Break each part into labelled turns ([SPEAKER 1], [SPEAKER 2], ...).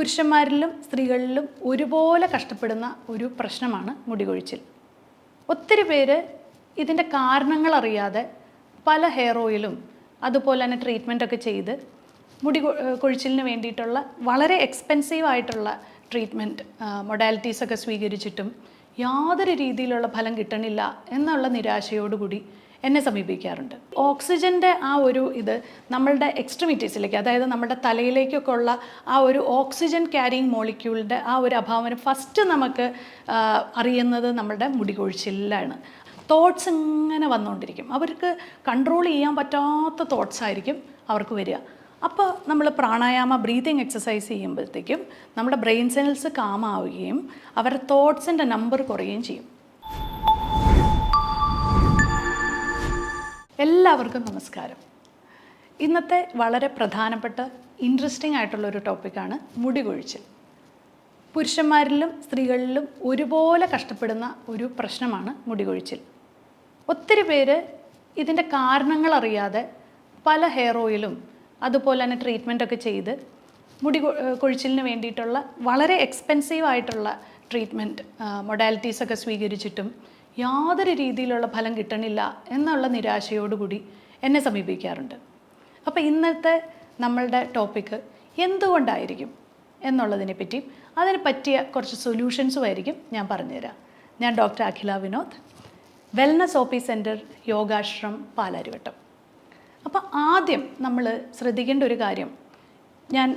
[SPEAKER 1] പുരുഷന്മാരിലും സ്ത്രീകളിലും ഒരുപോലെ കഷ്ടപ്പെടുന്ന ഒരു പ്രശ്നമാണ് മുടികൊഴിച്ചിൽ. ഒത്തിരി പേര് ഇതിൻ്റെ കാരണങ്ങൾ അറിയാതെ പല ഹെയർ ഓയിലും അതുപോലെ തന്നെ ട്രീറ്റ്മെൻറ്റൊക്കെ ചെയ്ത് കൊഴിച്ചിലിന് വേണ്ടിയിട്ടുള്ള വളരെ എക്സ്പെൻസീവ് ആയിട്ടുള്ള ട്രീറ്റ്മെൻറ്റ് മൊഡാലിറ്റീസൊക്കെ സ്വീകരിച്ചിട്ടും യാതൊരു രീതിയിലുള്ള ഫലം കിട്ടണില്ല എന്നുള്ള നിരാശയോടുകൂടി എന്നെ സമീപിക്കാറുണ്ട്. ഓക്സിജൻ്റെ ആ ഒരു ഇത് നമ്മളുടെ എക്സ്ട്രിമിറ്റീസിലേക്ക്, അതായത് നമ്മുടെ തലയിലേക്കൊക്കെ ഉള്ള ആ ഒരു ഓക്സിജൻ ക്യാരിയിങ് മോളിക്യൂളിൻ്റെ ആ ഒരു അഭാവം ഫസ്റ്റ് നമുക്ക് അറിയുന്നത് നമ്മുടെ മുടികൊഴിച്ചിലാണ്. തോട്ട്സ് ഇങ്ങനെ വന്നുകൊണ്ടിരിക്കും, അവർക്ക് കൺട്രോൾ ചെയ്യാൻ പറ്റാത്ത തോട്ട്സ് ആയിരിക്കും അവർക്ക് വരിക. അപ്പോൾ നമ്മൾ പ്രാണായാമ ബ്രീതിങ് എക്സസൈസ് ചെയ്യുമ്പോഴത്തേക്കും നമ്മുടെ ബ്രെയിൻ സെൽസ് കാമാവുകയും അവരുടെ തോട്ട്സിൻ്റെ നമ്പർ കുറയുകയും ചെയ്യും. എല്ലാവർക്കും നമസ്കാരം. ഇന്നത്തെ വളരെ പ്രധാനപ്പെട്ട ഇൻട്രസ്റ്റിംഗ് ആയിട്ടുള്ളൊരു ടോപ്പിക്കാണ് മുടികൊഴിച്ചിൽ. പുരുഷന്മാരിലും സ്ത്രീകളിലും ഒരുപോലെ കഷ്ടപ്പെടുന്ന ഒരു പ്രശ്നമാണ് മുടികൊഴിച്ചിൽ. ഒത്തിരി പേര് ഇതിൻ്റെ കാരണങ്ങൾ അറിയാതെ പല ഹെയർ ഓയിലും അതുപോലെ തന്നെ ട്രീറ്റ്മെൻറ്റൊക്കെ ചെയ്ത് കൊഴിച്ചിലിന് വേണ്ടിയിട്ടുള്ള വളരെ എക്സ്പെൻസീവ് ആയിട്ടുള്ള ട്രീറ്റ്മെൻറ്റ് മൊഡാലിറ്റീസൊക്കെ സ്വീകരിച്ചിട്ടും യാതൊരു രീതിയിലുള്ള ഫലം കിട്ടണില്ല എന്നുള്ള നിരാശയോടുകൂടി എന്നെ സമീപിക്കാറുണ്ട്. അപ്പോൾ ഇന്നത്തെ നമ്മളുടെ ടോപ്പിക്ക് എന്തുകൊണ്ടായിരിക്കും എന്നുള്ളതിനെ പറ്റിയും അതിന് പറ്റിയ കുറച്ച് സൊല്യൂഷൻസും ആയിരിക്കും ഞാൻ പറഞ്ഞുതരാം. ഞാൻ doctor Akhila Vinod, wellness OP centre, Yogashram, Palarivattam. അപ്പോൾ ആദ്യം നമ്മൾ ശ്രദ്ധിക്കേണ്ട ഒരു കാര്യം, ഞാൻ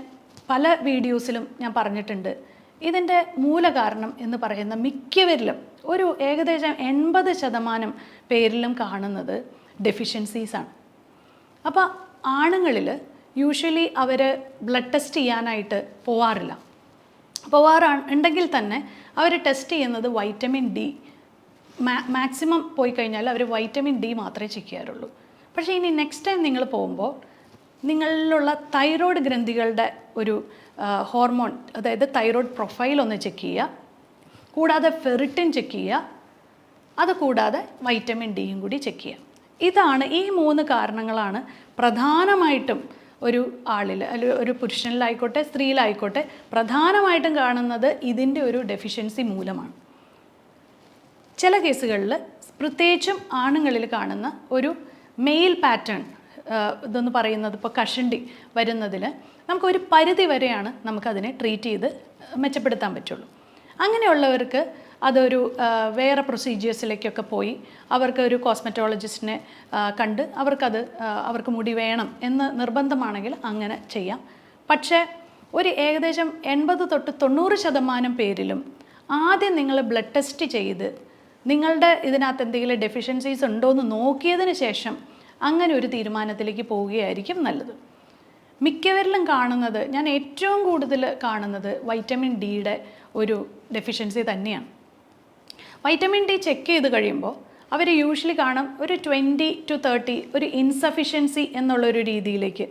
[SPEAKER 1] പല വീഡിയോസിലും ഞാൻ പറഞ്ഞിട്ടുണ്ട്, ഇതിൻ്റെ മൂലകാരണം എന്ന് പറയുന്ന മിക്കവരിലും ഒരു ഏകദേശം 80% പേരിലും കാണുന്നത് ഡെഫിഷ്യൻസീസാണ്. അപ്പോൾ ആണുങ്ങളിൽ യൂഷ്വലി അവർ ബ്ലഡ് ടെസ്റ്റ് ചെയ്യാനായിട്ട് ഉണ്ടെങ്കിൽ തന്നെ അവർ ടെസ്റ്റ് ചെയ്യുന്നത് വൈറ്റമിൻ ഡി. മാക്സിമം പോയി കഴിഞ്ഞാൽ അവർ വൈറ്റമിൻ ഡി മാത്രമേ ചെക്ക് ചെയ്യാറുള്ളൂ. പക്ഷേ ഇനി നെക്സ്റ്റ് ടൈം നിങ്ങൾ പോകുമ്പോൾ നിങ്ങളിലുള്ള തൈറോയ്ഡ് ഗ്രന്ഥികളുടെ ഒരു ഹോർമോൺ, അതായത് തൈറോയ്ഡ് പ്രൊഫൈൽ ഒന്ന് ചെക്ക് ചെയ്യുക, കൂടാതെ ഫെറിറ്റിൻ ചെക്ക് ചെയ്യുക, അത് കൂടാതെ വൈറ്റമിൻ ഡിയും കൂടി ചെക്ക് ചെയ്യുക. ഇതാണ്, ഈ 3 കാരണങ്ങളാണ് പ്രധാനമായിട്ടും ഒരു ആളിൽ, അല്ലെങ്കിൽ ഒരു പുരുഷനിലായിക്കോട്ടെ സ്ത്രീയിലായിക്കോട്ടെ പ്രധാനമായിട്ടും കാണുന്നത് ഇതിൻ്റെ ഒരു ഡെഫിഷ്യൻസി മൂലമാണ്. ചില കേസുകളിൽ പ്രത്യേകിച്ചും ആണുങ്ങളിൽ കാണുന്ന ഒരു മെയിൽ പാറ്റേൺ ഇതെന്ന് പറയുന്നത്, ഇപ്പോൾ കഷണ്ടി വരുന്നതിൽ നമുക്കൊരു പരിധി വരെയാണ് നമുക്കതിനെ ട്രീറ്റ് ചെയ്ത് മെച്ചപ്പെടുത്താൻ പറ്റുള്ളൂ. അങ്ങനെയുള്ളവർക്ക് അതൊരു വേറെ പ്രൊസീജിയേഴ്സിലേക്കൊക്കെ പോയി അവർക്ക് ഒരു കോസ്മെറ്റോളജിസ്റ്റിനെ കണ്ട് അവർക്ക് മുടി വേണം എന്ന് നിർബന്ധമാണെങ്കിൽ അങ്ങനെ ചെയ്യാം. പക്ഷേ ഒരു ഏകദേശം 80 തൊട്ട് 90% പേരിലും ആദ്യം നിങ്ങൾ ബ്ലഡ് ടെസ്റ്റ് ചെയ്ത് നിങ്ങളുടെ ഇതിനകത്ത് എന്തെങ്കിലും ഡെഫിഷ്യൻസീസ് ഉണ്ടോ എന്ന് നോക്കിയതിന് ശേഷം അങ്ങനെ ഒരു തീരുമാനത്തിലേക്ക് പോവുകയായിരിക്കും നല്ലത്. മിക്കവരിലും കാണുന്നത്, ഞാൻ ഏറ്റവും കൂടുതൽ കാണുന്നത് വൈറ്റമിൻ ഡിയുടെ ഒരു ഡെഫിഷ്യൻസി തന്നെയാണ്. വൈറ്റമിൻ ഡി ചെക്ക് ചെയ്ത് കഴിയുമ്പോൾ അവർ യൂഷ്വലി കാണും ഒരു 20 to 30 ഒരു ഇൻസഫിഷ്യൻസി എന്നുള്ളൊരു രീതിയിലേക്ക്.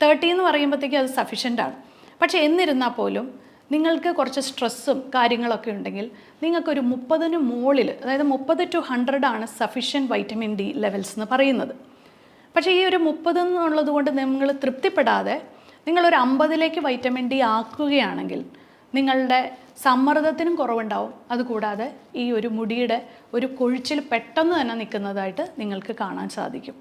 [SPEAKER 1] 30 എന്ന് പറയുമ്പോഴത്തേക്കും അത് സഫിഷ്യൻ്റാണ്. പക്ഷേ എന്നിരുന്നാൽ പോലും നിങ്ങൾക്ക് കുറച്ച് സ്ട്രെസ്സും കാര്യങ്ങളൊക്കെ ഉണ്ടെങ്കിൽ നിങ്ങൾക്കൊരു 30-ന് മുകളിൽ, അതായത് 30 to 100 ആണ് സഫിഷ്യൻറ്റ് വൈറ്റമിൻ ഡി ലെവൽസ് എന്ന് പറയുന്നത്. പക്ഷേ ഈ ഒരു 30 എന്നുള്ളത് കൊണ്ട് നിങ്ങൾ തൃപ്തിപ്പെടാതെ നിങ്ങളൊരു 50-ലേക്ക് വൈറ്റമിൻ ഡി ആക്കുകയാണെങ്കിൽ നിങ്ങളുടെ സമ്മർദ്ദത്തിനും കുറവുണ്ടാവും. അതുകൂടാതെ ഈ ഒരു മുടിയുടെ ഒരു കൊഴിച്ചിൽ പെട്ടെന്ന് തന്നെ നിൽക്കുന്നതായിട്ട് നിങ്ങൾക്ക് കാണാൻ സാധിക്കും.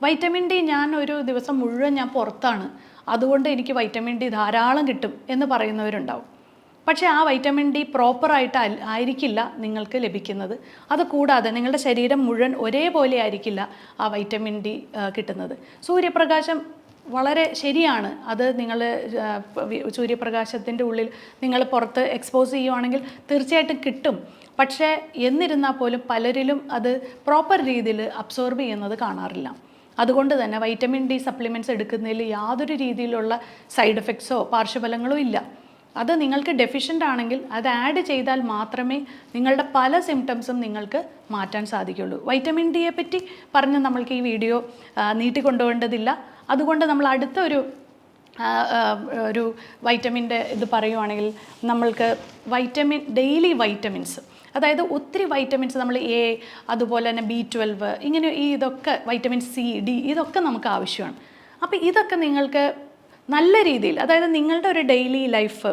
[SPEAKER 1] വൈറ്റമിൻ ഡി ഞാൻ ഒരു ദിവസം മുഴുവൻ ഞാൻ പുറത്താണ്, അതുകൊണ്ട് എനിക്ക് വൈറ്റമിൻ ഡി ധാരാളം കിട്ടും എന്ന് പറയുന്നവരുണ്ടാവും. പക്ഷേ ആ വൈറ്റമിൻ ഡി പ്രോപ്പറായിട്ട് ആയിരിക്കില്ല നിങ്ങൾക്ക് ലഭിക്കുന്നത്. അതുകൂടാതെ നിങ്ങളുടെ ശരീരം മുഴുവൻ ഒരേപോലെ ആയിരിക്കില്ല ആ വൈറ്റമിൻ ഡി കിട്ടുന്നത്. സൂര്യപ്രകാശം വളരെ ശരിയാണ്, അത് നിങ്ങൾ സൂര്യപ്രകാശത്തിൻ്റെ ഉള്ളിൽ നിങ്ങൾ പുറത്ത് എക്സ്പോസ് ചെയ്യുവാണെങ്കിൽ തീർച്ചയായിട്ടും കിട്ടും. പക്ഷേ എന്നിരുന്നാൽ പോലും പലരിലും അത് പ്രോപ്പർ രീതിയിൽ അബ്സോർബ് ചെയ്യുന്നത് കാണാറില്ല. അതുകൊണ്ട് തന്നെ വൈറ്റമിൻ ഡി സപ്ലിമെൻറ്റ്സ് എടുക്കുന്നതിൽ യാതൊരു രീതിയിലുള്ള സൈഡ് എഫക്ട്സോ പാർശ്വഫലങ്ങളോ ഇല്ല. അത് നിങ്ങൾക്ക് ഡെഫിഷ്യൻ്റ് ആണെങ്കിൽ അത് ആഡ് ചെയ്താൽ മാത്രമേ നിങ്ങളുടെ പല സിംറ്റംസും നിങ്ങൾക്ക് മാറ്റാൻ സാധിക്കുള്ളൂ. വൈറ്റമിൻ ഡിയെ പറ്റി പറഞ്ഞ് നമ്മൾക്ക് ഈ വീഡിയോ നീട്ടിക്കൊണ്ടുപോകേണ്ടതില്ല. അതുകൊണ്ട് നമ്മൾ അടുത്ത ഒരു വൈറ്റമിൻ്റെ ഇത് പറയുവാണെങ്കിൽ നമ്മൾക്ക് ഡെയിലി വൈറ്റമിൻസ്, അതായത് ഒത്തിരി വൈറ്റമിൻസ് നമ്മൾ എ, അതുപോലെ തന്നെ B12, ഇങ്ങനെ ഇതൊക്കെ വൈറ്റമിൻ C, D ഇതൊക്കെ നമുക്ക് ആവശ്യമാണ്. അപ്പോൾ ഇതൊക്കെ നിങ്ങൾക്ക് നല്ല രീതിയിൽ, അതായത് നിങ്ങളുടെ ഒരു ഡെയിലി ലൈഫ്,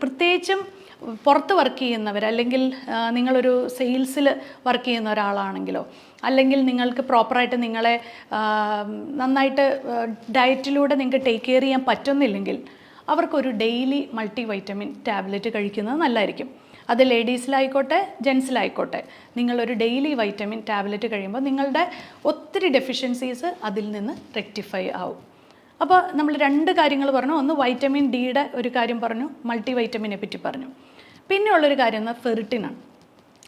[SPEAKER 1] പ്രത്യേകിച്ചും പുറത്ത് വർക്ക് ചെയ്യുന്നവർ, അല്ലെങ്കിൽ നിങ്ങളൊരു സെയിൽസിൽ വർക്ക് ചെയ്യുന്ന ഒരാളാണെങ്കിലോ, അല്ലെങ്കിൽ നിങ്ങൾക്ക് പ്രോപ്പറായിട്ട് നിങ്ങളെ നന്നായിട്ട് ഡയറ്റിലൂടെ നിങ്ങൾക്ക് ടേക്ക് കെയർ ചെയ്യാൻ പറ്റുന്നില്ലെങ്കിൽ അവർക്കൊരു ഡെയിലി മൾട്ടി വൈറ്റമിൻ ടാബ്ലറ്റ് കഴിക്കുന്നത് നല്ലതായിരിക്കും. അത് ലേഡീസിലായിക്കോട്ടെ ജെൻസിലായിക്കോട്ടെ, നിങ്ങളൊരു ഡെയിലി വൈറ്റമിൻ ടാബ്ലറ്റ് കഴിയുമ്പോൾ നിങ്ങളുടെ ഒത്തിരി ഡെഫിഷ്യൻസീസ് അതിൽ നിന്ന് റെക്ടിഫൈ ആവും. അപ്പോൾ നമ്മൾ 2 കാര്യങ്ങൾ പറഞ്ഞു. ഒന്ന് വൈറ്റമിൻ ഡിയുടെ ഒരു കാര്യം പറഞ്ഞു, മൾട്ടി വൈറ്റമിനെ പറ്റി പറഞ്ഞു. പിന്നെയുള്ളൊരു കാര്യം എന്നാൽ ഫെറിറ്റിനാണ്.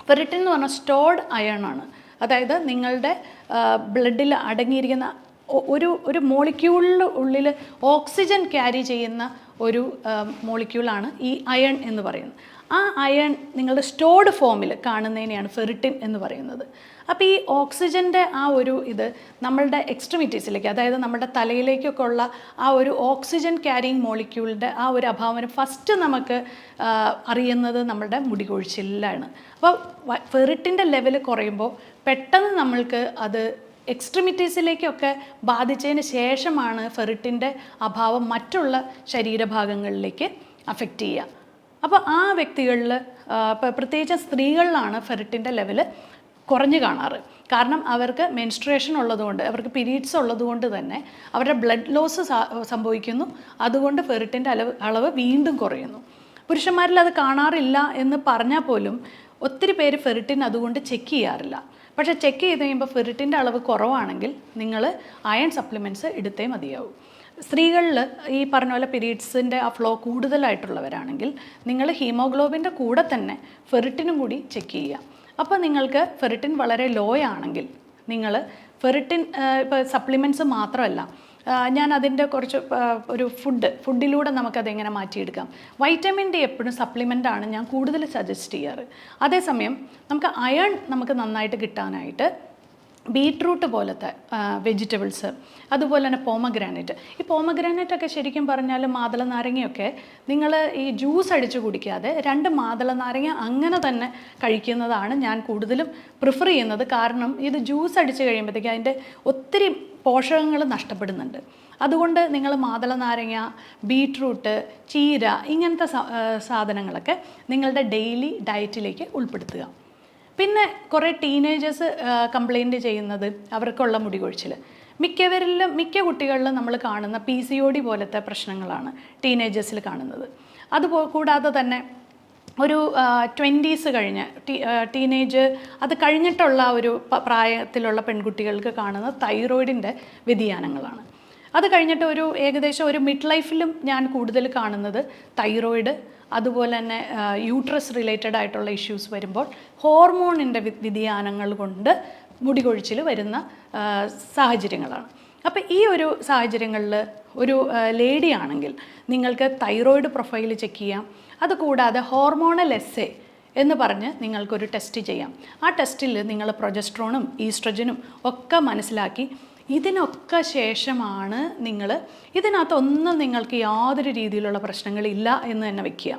[SPEAKER 1] ഫെറിറ്റിൻ എന്ന് പറഞ്ഞാൽ സ്റ്റോർഡ് അയൺ ആണ്. അതായത് നിങ്ങളുടെ ബ്ലഡിൽ അടങ്ങിയിരിക്കുന്ന ഒരു മോളിക്യൂളിൻ്റെ ഉള്ളിൽ ഓക്സിജൻ ക്യാരി ചെയ്യുന്ന ഒരു മോളിക്യൂളാണ് ഈ അയൺ എന്ന് പറയുന്നത്. ആ അയൺ നിങ്ങളുടെ സ്റ്റോർഡ് ഫോമിൽ കാണുന്നതിനെയാണ് ഫെറിറ്റിൻ എന്ന് പറയുന്നത്. അപ്പോൾ ഈ ഓക്സിജൻ്റെ ആ ഒരു ഇത് നമ്മളുടെ എക്സ്ട്രിമിറ്റീസിലേക്ക്, അതായത് നമ്മുടെ തലയിലേക്കൊക്കെ ഉള്ള ആ ഒരു ഓക്സിജൻ ക്യാരിങ് മോളിക്യൂളിൻ്റെ ആ ഒരു അഭാവം ഫസ്റ്റ് നമുക്ക് അറിയുന്നത് നമ്മുടെ മുടി കൊഴിച്ചിലാണ്. അപ്പോൾ ഫെറിറ്റിൻ്റെ ലെവൽ കുറയുമ്പോൾ പെട്ടെന്ന് നമ്മൾക്ക് അത് എക്സ്ട്രിമിറ്റീസിലേക്കൊക്കെ ബാധിച്ചതിന് ശേഷമാണ് ഫെറിറ്റിൻ്റെ അഭാവം മറ്റുള്ള ശരീരഭാഗങ്ങളിലേക്ക് അഫക്റ്റ് ചെയ്യുക. അപ്പോൾ ആ വ്യക്തികളിൽ, പ്രത്യേകിച്ച് സ്ത്രീകളിലാണ് ഫെറിറ്റിൻ്റെ ലെവല് കുറഞ്ഞു കാണാറ്. കാരണം അവർക്ക് മെൻസ്ട്രുവേഷൻ ഉള്ളതുകൊണ്ട്, അവർക്ക് പീരീഡ്സ് ഉള്ളതുകൊണ്ട് തന്നെ അവരുടെ ബ്ലഡ് ലോസ് സംഭവിക്കുന്നു. അതുകൊണ്ട് ഫെറിറ്റിൻ്റെ അളവ് വീണ്ടും കുറയുന്നു. പുരുഷന്മാരിൽ അത് കാണാറില്ല എന്ന് പറഞ്ഞാൽ പോലും ഒത്തിരി പേര് ഫെറിറ്റിൻ അതുകൊണ്ട് ചെക്ക് ചെയ്യാറില്ല. പക്ഷേ ചെക്ക് ചെയ്ത് കഴിയുമ്പോൾ ഫെറിറ്റിൻ്റെ അളവ് കുറവാണെങ്കിൽ നിങ്ങൾ അയൺ സപ്ലിമെൻറ്റ്സ് എടുത്തേ മതിയാവും. സ്ത്രീകളിൽ ഈ പറഞ്ഞ പോലെ പീരീഡ്സിൻ്റെ ആ ഫ്ലോ കൂടുതലായിട്ടുള്ളവരാണെങ്കിൽ നിങ്ങൾ ഹീമോഗ്ലോബിൻ്റെ കൂടെ തന്നെ ഫെറിറ്റിനും കൂടി ചെക്ക് ചെയ്യുക. അപ്പോൾ നിങ്ങൾക്ക് ഫെറിറ്റിൻ വളരെ ലോ ആണെങ്കിൽ നിങ്ങൾ ഫെറിറ്റിൻ ഇപ്പോൾ സപ്ലിമെൻറ്റ്സ് മാത്രമല്ല, ഞാൻ അതിൻ്റെ കുറച്ച് ഒരു ഫുഡിലൂടെ നമുക്കതെങ്ങനെ മാറ്റിയെടുക്കാം. വൈറ്റമിൻ ഡി എപ്പോഴും സപ്ലിമെൻ്റാണ് ഞാൻ കൂടുതൽ സജസ്റ്റ് ചെയ്യാറ്. അതേസമയം നമുക്ക് അയൺ നമുക്ക് നന്നായിട്ട് കിട്ടാനായിട്ട് ബീട്രൂട്ട് പോലത്തെ വെജിറ്റബിൾസ്, അതുപോലെ തന്നെ പോമഗ്രാനൈറ്റ്. ഈ പോമഗ്രാനൈറ്റൊക്കെ ശരിക്കും പറഞ്ഞാൽ മാതള നാരങ്ങയൊക്കെ നിങ്ങൾ ഈ ജ്യൂസ് അടിച്ച് കുടിക്കാതെ 2 മാതള നാരങ്ങ അങ്ങനെ തന്നെ കഴിക്കുന്നതാണ് ഞാൻ കൂടുതലും പ്രിഫർ ചെയ്യുന്നത്. കാരണം ഇത് ജ്യൂസ് അടിച്ച് കഴിയുമ്പോഴത്തേക്ക് അതിൻ്റെ ഒത്തിരി പോഷകങ്ങൾ നഷ്ടപ്പെടുന്നുണ്ട്. അതുകൊണ്ട് നിങ്ങൾ മാതള നാരങ്ങ, ബീട്രൂട്ട്, ചീര ഇങ്ങനത്തെ സാധനങ്ങളൊക്കെ നിങ്ങളുടെ ഡെയിലി ഡയറ്റിലേക്ക് ഉൾപ്പെടുത്തുക. പിന്നെ കുറേ ടീനേജേഴ്സ് കംപ്ലൈൻറ്റ് ചെയ്യുന്നത് അവർക്കുള്ള മുടി കൊഴിച്ചിൽ. മിക്ക കുട്ടികളിലും നമ്മൾ കാണുന്ന PCOD പോലത്തെ പ്രശ്നങ്ങളാണ് ടീനേജേഴ്സിൽ കാണുന്നത്. കൂടാതെ തന്നെ ഒരു 20s കഴിഞ്ഞ് ടീനേജ് അത് കഴിഞ്ഞിട്ടുള്ള ഒരു പ്രായത്തിലുള്ള പെൺകുട്ടികൾക്ക് കാണുന്ന തൈറോയിഡിൻ്റെ വ്യതിയാനങ്ങളാണ്. അത് കഴിഞ്ഞിട്ട് ഏകദേശം ഒരു മിഡ് ലൈഫിലും ഞാൻ കൂടുതൽ കാണുന്നത് തൈറോയിഡ്, അതുപോലെ തന്നെ യൂട്രസ് റിലേറ്റഡ് ആയിട്ടുള്ള ഇഷ്യൂസ് വരുമ്പോൾ ഹോർമോണിൻ്റെ വ്യതിയാനങ്ങൾ കൊണ്ട് മുടി കൊഴിച്ചിൽ വരുന്ന സാഹചര്യങ്ങളാണ്. അപ്പോൾ ഈ ഒരു സാഹചര്യങ്ങളിൽ ഒരു ലേഡി ആണെങ്കിൽ നിങ്ങൾക്ക് തൈറോയിഡ് പ്രൊഫൈൽ ചെക്ക് ചെയ്യാം. അതുകൂടാതെ ഹോർമോണൽ എസ്സേ എന്ന് പറഞ്ഞ് നിങ്ങൾക്കൊരു ടെസ്റ്റ് ചെയ്യാം. ആ ടെസ്റ്റിൽ നിങ്ങൾ പ്രൊജസ്ട്രോണും ഈസ്ട്രജനും ഒക്കെ മനസ്സിലാക്കി ഇതിനൊക്കെ ശേഷമാണ് ഇതിനകത്തൊന്നും നിങ്ങൾക്ക് യാതൊരു രീതിയിലുള്ള പ്രശ്നങ്ങളില്ല എന്ന് തന്നെ വയ്ക്കുക.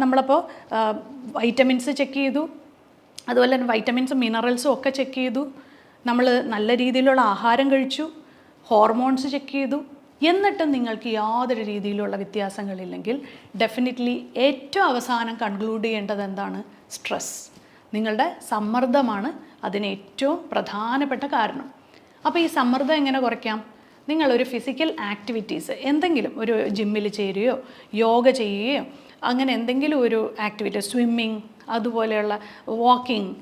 [SPEAKER 1] നമ്മളപ്പോൾ വൈറ്റമിൻസ് ചെക്ക് ചെയ്തു, അതുപോലെ തന്നെ വൈറ്റമിൻസും മിനറൽസും ഒക്കെ ചെക്ക് ചെയ്തു, നമ്മൾ നല്ല രീതിയിലുള്ള ആഹാരം കഴിച്ചു, ഹോർമോൺസ് ചെക്ക് ചെയ്തു, എന്നിട്ടും നിങ്ങൾക്ക് യാതൊരു രീതിയിലുള്ള വ്യത്യാസങ്ങളില്ലെങ്കിൽ ഡെഫിനറ്റ്ലി ഏറ്റവും അവസാനം കൺക്ലൂഡ് ചെയ്യേണ്ടത് എന്താണ്? സ്ട്രെസ്. നിങ്ങളുടെ സമ്മർദ്ദമാണ് അതിന് ഏറ്റവും പ്രധാനപ്പെട്ട കാരണം. അപ്പോൾ ഈ സമ്മർദ്ദം എങ്ങനെ കുറയ്ക്കാം? നിങ്ങളൊരു ഫിസിക്കൽ ആക്ടിവിറ്റീസ് എന്തെങ്കിലും ഒരു ജിമ്മിൽ ചേരുകയോ യോഗ ചെയ്യുകയോ അങ്ങനെ എന്തെങ്കിലും ഒരു ആക്ടിവിറ്റി, സ്വിമ്മിങ്, അതുപോലെയുള്ള വാക്കിംഗ്,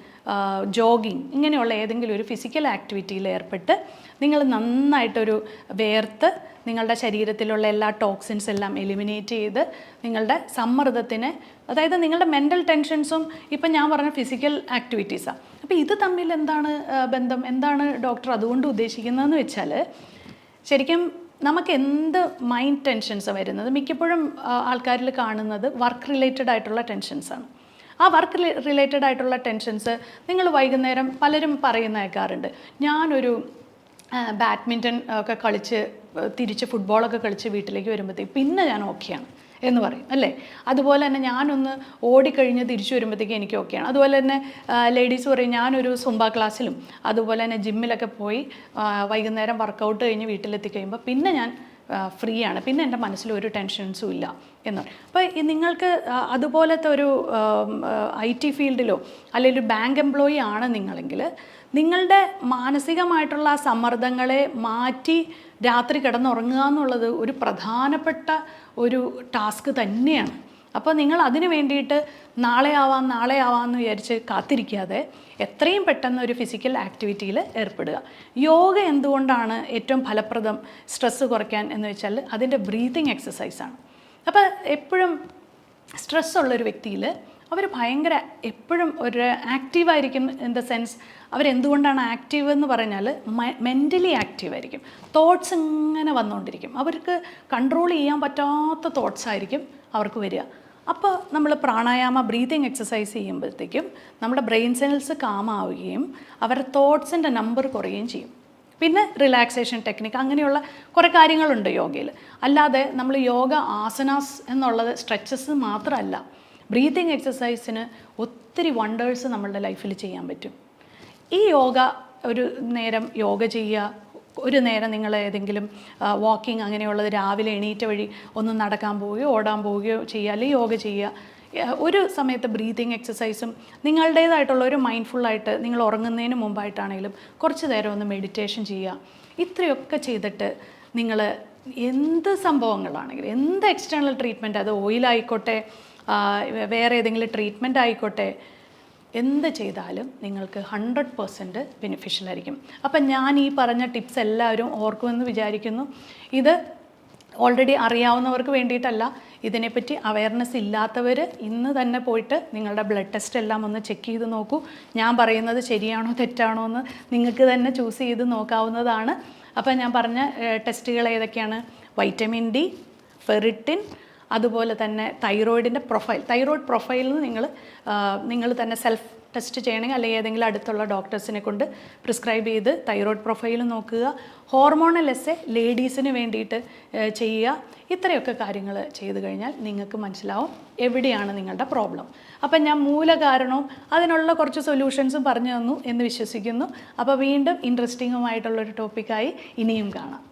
[SPEAKER 1] ജോഗിങ്, ഇങ്ങനെയുള്ള ഏതെങ്കിലും ഒരു ഫിസിക്കൽ ആക്ടിവിറ്റിയിൽ ഏർപ്പെട്ട് നിങ്ങൾ നന്നായിട്ടൊരു വേർത്ത് നിങ്ങളുടെ ശരീരത്തിലുള്ള എല്ലാ ടോക്സിൻസ് എല്ലാം എലിമിനേറ്റ് ചെയ്ത് നിങ്ങളുടെ സമ്മർദ്ദത്തിനെ, അതായത് നിങ്ങളുടെ മെൻ്റൽ ടെൻഷൻസും ഇപ്പം ഞാൻ പറഞ്ഞ ഫിസിക്കൽ ആക്ടിവിറ്റീസാണ്. അപ്പോൾ ഇത് തമ്മിൽ എന്താണ് ബന്ധം? എന്താണ് ഡോക്ടർ അതുകൊണ്ട് ഉദ്ദേശിക്കുന്നതെന്ന് വെച്ചാൽ, ശരിക്കും നമുക്ക് എന്ത് മൈൻഡ് ടെൻഷൻസ് വരുന്നത് മിക്കപ്പോഴും ആൾക്കാരിൽ കാണുന്നത് വർക്ക് റിലേറ്റഡ് ആയിട്ടുള്ള ടെൻഷൻസാണ്. ആ വർക്ക് റിലേറ്റഡ് ആയിട്ടുള്ള ടെൻഷൻസ് നിങ്ങൾ വൈകുന്നേരം പലരും പറയുന്ന കേൾക്കാറുണ്ട്, ഞാനൊരു ബാഡ്മിൻ്റൺ ഒക്കെ കളിച്ച് തിരിച്ച് ഫുട്ബോളൊക്കെ കളിച്ച് വീട്ടിലേക്ക് വരുമ്പോഴത്തേക്ക് പിന്നെ ഞാൻ ഓക്കെയാണ് എന്ന് പറയും അല്ലേ. അതുപോലെ തന്നെ ഞാനൊന്ന് ഓടിക്കഴിഞ്ഞ് തിരിച്ചു വരുമ്പോഴത്തേക്ക് എനിക്ക് ഓക്കെയാണ്. അതുപോലെ തന്നെ ലേഡീസ് പറയും, ഞാനൊരു സുംബ ക്ലാസ്സിലും അതുപോലെ തന്നെ ജിമ്മിലൊക്കെ പോയി വൈകുന്നേരം വർക്കൗട്ട് കഴിഞ്ഞ് വീട്ടിലെത്തി കഴിയുമ്പോൾ പിന്നെ ഞാൻ ഫ്രീ ആണ്, പിന്നെ എൻ്റെ മനസ്സിൽ ഒരു ടെൻഷൻസും ഇല്ല എന്ന്. അപ്പോൾ നിങ്ങൾക്ക് അതുപോലത്തെ ഒരു IT ഫീൽഡിലോ അല്ലെങ്കിൽ ഒരു ബാങ്ക് എംപ്ലോയി ആണ് നിങ്ങളെങ്കിൽ നിങ്ങളുടെ മാനസികമായിട്ടുള്ള ആ സമ്മർദ്ദങ്ങളെ മാറ്റി രാത്രി കിടന്നുറങ്ങുക എന്നുള്ളത് ഒരു പ്രധാനപ്പെട്ട ഒരു ടാസ്ക് തന്നെയാണ്. അപ്പോൾ നിങ്ങൾ അതിന് വേണ്ടിയിട്ട് നാളെ ആവാമെന്ന് വിചാരിച്ച് കാത്തിരിക്കാതെ എത്രയും പെട്ടെന്ന് ഒരു ഫിസിക്കൽ ആക്ടിവിറ്റിയിൽ ഏർപ്പെടുക. യോഗ എന്തുകൊണ്ടാണ് ഏറ്റവും ഫലപ്രദം സ്ട്രെസ്സ് കുറയ്ക്കാൻ എന്ന് വെച്ചാൽ അതിൻ്റെ ബ്രീതിങ് എക്സസൈസാണ്. അപ്പോൾ എപ്പോഴും സ്ട്രെസ്സുള്ളൊരു വ്യക്തിയിൽ അവർ ഭയങ്കര എപ്പോഴും ഒരു ആക്റ്റീവായിരിക്കും. ഇൻ ദ സെൻസ് അവരെന്തുകൊണ്ടാണ് ആക്റ്റീവ് എന്ന് പറഞ്ഞാൽ മെൻ്റലി ആക്റ്റീവായിരിക്കും. തോട്ട്സ് ഇങ്ങനെ വന്നുകൊണ്ടിരിക്കും, അവർക്ക് കൺട്രോൾ ചെയ്യാൻ പറ്റാത്ത തോട്ട്സ് ആയിരിക്കും അവർക്ക് വരിക. അപ്പോൾ നമ്മൾ പ്രാണായാമ ബ്രീതിങ് എക്സസൈസ് ചെയ്യുമ്പോഴത്തേക്കും നമ്മുടെ ബ്രെയിൻ സെൽസ് കാമാവുകയും അവരുടെ തോട്ട്സിൻ്റെ നമ്പർ കുറയുകയും ചെയ്യും. പിന്നെ റിലാക്സേഷൻ ടെക്നിക്ക് അങ്ങനെയുള്ള കുറേ കാര്യങ്ങളുണ്ട് യോഗയിൽ. അല്ലാതെ നമ്മൾ യോഗ ആസനാസ് എന്നുള്ളത് സ്ട്രെച്ചസ് മാത്രമല്ല, ബ്രീതിങ് എക്സസൈസിന് ഒത്തിരി വണ്ടേഴ്സ് നമ്മളുടെ ലൈഫിൽ ചെയ്യാൻ പറ്റും. ഈ യോഗ ഒരു നേരം യോഗ ചെയ്യുക, ഒരു നേരം നിങ്ങൾ ഏതെങ്കിലും വാക്കിംഗ് അങ്ങനെയുള്ളത് രാവിലെ എണീറ്റ വഴി ഒന്ന് നടക്കാൻ പോവുകയോ ഓടാൻ പോവുകയോ ചെയ്യുക, അല്ലെങ്കിൽ യോഗ ചെയ്യുക. ഒരു സമയത്ത് ബ്രീതിങ് എക്സസൈസും നിങ്ങളുടേതായിട്ടുള്ള ഒരു മൈൻഡ്ഫുള്ളായിട്ട് നിങ്ങൾ ഉറങ്ങുന്നതിന് മുമ്പായിട്ടാണെങ്കിലും കുറച്ച് നേരം ഒന്ന് മെഡിറ്റേഷൻ ചെയ്യുക. ഇത്രയൊക്കെ ചെയ്തിട്ട് നിങ്ങൾ എന്ത് സംഭവങ്ങളാണെങ്കിലും, എന്ത് എക്സ്റ്റേണൽ ട്രീറ്റ്മെൻറ്റ്, അത് ഓയിലായിക്കോട്ടെ വേറെ ഏതെങ്കിലും ട്രീറ്റ്മെൻറ്റ് ആയിക്കോട്ടെ, എന്ത് ചെയ്താലും നിങ്ങൾക്ക് 100% ബെനിഫിഷ്യലായിരിക്കും. അപ്പം ഞാൻ ഈ പറഞ്ഞ ടിപ്സ് എല്ലാവരും ഓർക്കുമെന്ന് വിചാരിക്കുന്നു. ഇത് ഓൾറെഡി അറിയാവുന്നവർക്ക് വേണ്ടിയിട്ടല്ല, ഇതിനെപ്പറ്റി അവയർനെസ് ഇല്ലാത്തവർ ഇന്ന് തന്നെ പോയിട്ട് നിങ്ങളുടെ ബ്ലഡ് ടെസ്റ്റ് എല്ലാം ഒന്ന് ചെക്ക് ചെയ്ത് നോക്കൂ. ഞാൻ പറയുന്നത് ശരിയാണോ തെറ്റാണോ എന്ന് നിങ്ങൾക്ക് തന്നെ ചൂസ് ചെയ്ത് നോക്കാവുന്നതാണ്. അപ്പം ഞാൻ പറഞ്ഞ ടെസ്റ്റുകൾ ഏതൊക്കെയാണ്? വൈറ്റമിൻ ഡി, ഫെറിറ്റിൻ, അതുപോലെ തന്നെ തൈറോയിഡിൻ്റെ തൈറോയിഡ് പ്രൊഫൈലിൽ നിങ്ങൾ തന്നെ സെൽഫ് ടെസ്റ്റ് ചെയ്യണമെങ്കിൽ അല്ലെങ്കിൽ ഏതെങ്കിലും അടുത്തുള്ള ഡോക്ടേഴ്സിനെ കൊണ്ട് പ്രിസ്ക്രൈബ് ചെയ്ത് തൈറോയിഡ് പ്രൊഫൈൽ നോക്കുക. ഹോർമോണൽ എസ്സേ ലേഡീസിന് വേണ്ടിയിട്ട് ചെയ്യുക. ഇത്രയൊക്കെ കാര്യങ്ങൾ ചെയ്തു കഴിഞ്ഞാൽ നിങ്ങൾക്ക് മനസ്സിലാവും എവിടെയാണ് നിങ്ങളുടെ പ്രോബ്ലം. അപ്പം ഞാൻ മൂലകാരണവും അതിനുള്ള കുറച്ച് സൊല്യൂഷൻസും പറഞ്ഞു തന്നു എന്ന് വിശ്വസിക്കുന്നു. അപ്പോൾ വീണ്ടും ഇൻട്രസ്റ്റിങ്ങുമായിട്ടുള്ളൊരു ടോപ്പിക്കായി ഇനിയും കാണാം.